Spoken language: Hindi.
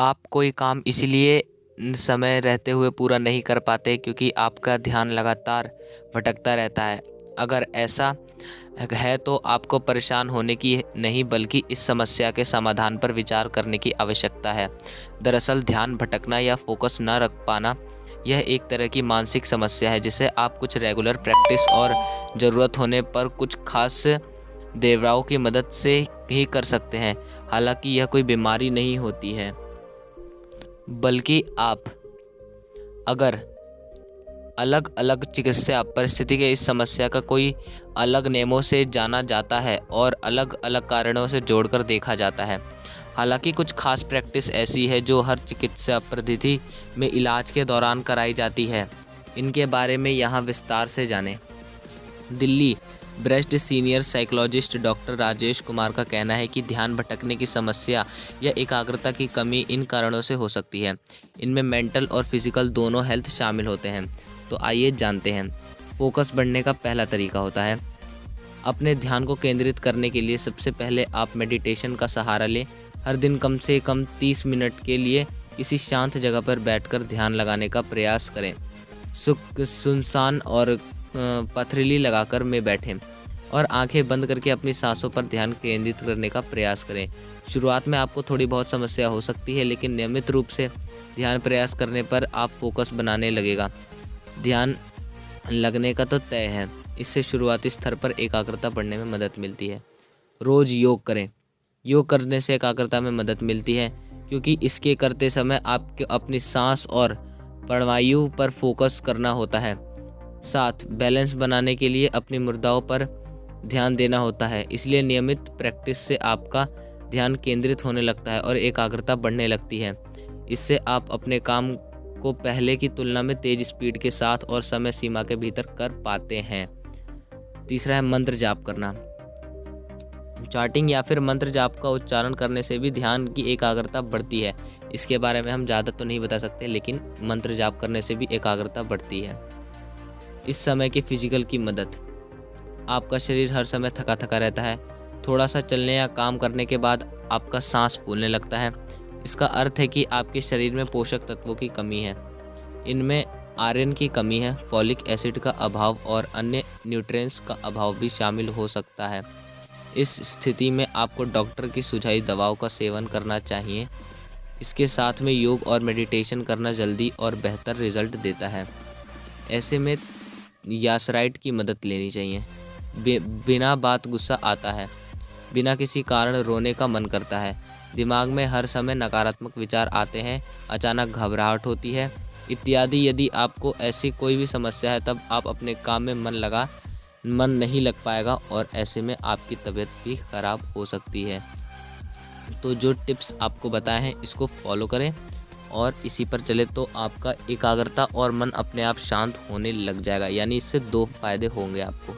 आप कोई काम इसलिए समय रहते हुए पूरा नहीं कर पाते क्योंकि आपका ध्यान लगातार भटकता रहता है। अगर ऐसा है तो आपको परेशान होने की नहीं बल्कि इस समस्या के समाधान पर विचार करने की आवश्यकता है। दरअसल ध्यान भटकना या फोकस न रख पाना यह एक तरह की मानसिक समस्या है जिसे आप कुछ रेगुलर प्रैक्टिस और ज़रूरत होने पर कुछ खास देवराव की मदद से ही कर सकते हैं। हालांकि यह कोई बीमारी नहीं होती है, बल्कि आप अगर अलग अलग चिकित्सा परिस्थिति के इस समस्या का कोई अलग नियमों से जाना जाता है और अलग अलग कारणों से जोड़कर देखा जाता है। हालांकि कुछ खास प्रैक्टिस ऐसी है जो हर चिकित्सा पद्धति में इलाज के दौरान कराई जाती है। इनके बारे में यहाँ विस्तार से जानें। Delhi breast senior psychologist doctor Rajesh Kumar का कहना है कि ध्यान भटकने की समस्या या एकाग्रता की कमी इन कारणों से हो सकती है। इनमें मेंटल और फिजिकल दोनों हेल्थ शामिल होते हैं। तो आइए जानते हैं। फोकस बढ़ने का पहला तरीका होता है। अपने ध्यान को केंद्रित करने के लिए सबसे पहले आप मेडिटेशन का सहारा लें। हर दिन कम से कम 30 मिनट के लिए किसी शांत जगह पर बैठकर ध्यान लगाने का प्रयास करें। सुनसान और पथरीली लगाकर में बैठें और आंखें बंद करके अपनी सांसों पर ध्यान केंद्रित करने का प्रयास करें। शुरुआत में आपको थोड़ी बहुत समस्या हो सकती है, लेकिन नियमित रूप से ध्यान प्रयास करने पर आप फोकस बनाने लगेगा। ध्यान लगने का तो तय है। इससे शुरुआती स्तर पर एकाग्रता बढ़ने में मदद मिलती है। रोज़ योग करें। योग करने से एकाग्रता में मदद मिलती है क्योंकि इसके करते समय आपको अपनी सांस और प्राणायाम पर फोकस करना होता है। साथ बैलेंस बनाने के लिए अपनी मुद्राओं पर ध्यान देना होता है। इसलिए नियमित प्रैक्टिस से आपका ध्यान केंद्रित होने लगता है और एकाग्रता बढ़ने लगती है। इससे आप अपने काम को पहले की तुलना में तेज स्पीड के साथ और समय सीमा के भीतर कर पाते हैं। तीसरा है मंत्र जाप करना। चांटिंग या फिर मंत्र जाप का उच्चारण करने से भी ध्यान की एकाग्रता बढ़ती है। इसके बारे में हम ज़्यादा तो नहीं बता सकते, लेकिन मंत्र जाप करने से भी एकाग्रता बढ़ती है। इस समय के फिजिकल की मदद। आपका शरीर हर समय थका थका रहता है। थोड़ा सा चलने या काम करने के बाद आपका सांस फूलने लगता है। इसका अर्थ है कि आपके शरीर में पोषक तत्वों की कमी है। इनमें आयरन की कमी है, फॉलिक एसिड का अभाव और अन्य न्यूट्रिएंट्स का अभाव भी शामिल हो सकता है। इस स्थिति में आपको डॉक्टर की सुझाई दवाओं का सेवन करना चाहिए। इसके साथ में योग और मेडिटेशन करना जल्दी और बेहतर रिजल्ट देता है। ऐसे में यासराइट की मदद लेनी चाहिए। बिना बात गुस्सा आता है। बिना किसी कारण रोने का मन करता है। दिमाग में हर समय नकारात्मक विचार आते हैं। अचानक घबराहट होती है इत्यादि। यदि आपको ऐसी कोई भी समस्या है तब आप अपने काम में मन नहीं लग पाएगा और ऐसे में आपकी तबीयत भी खराब हो सकती है। तो जो टिप्स आपको बताए हैं इसको फॉलो करें और इसी पर चले तो आपका एकाग्रता और मन अपने आप शांत होने लग जाएगा। यानी इससे 2 फायदे होंगे आपको।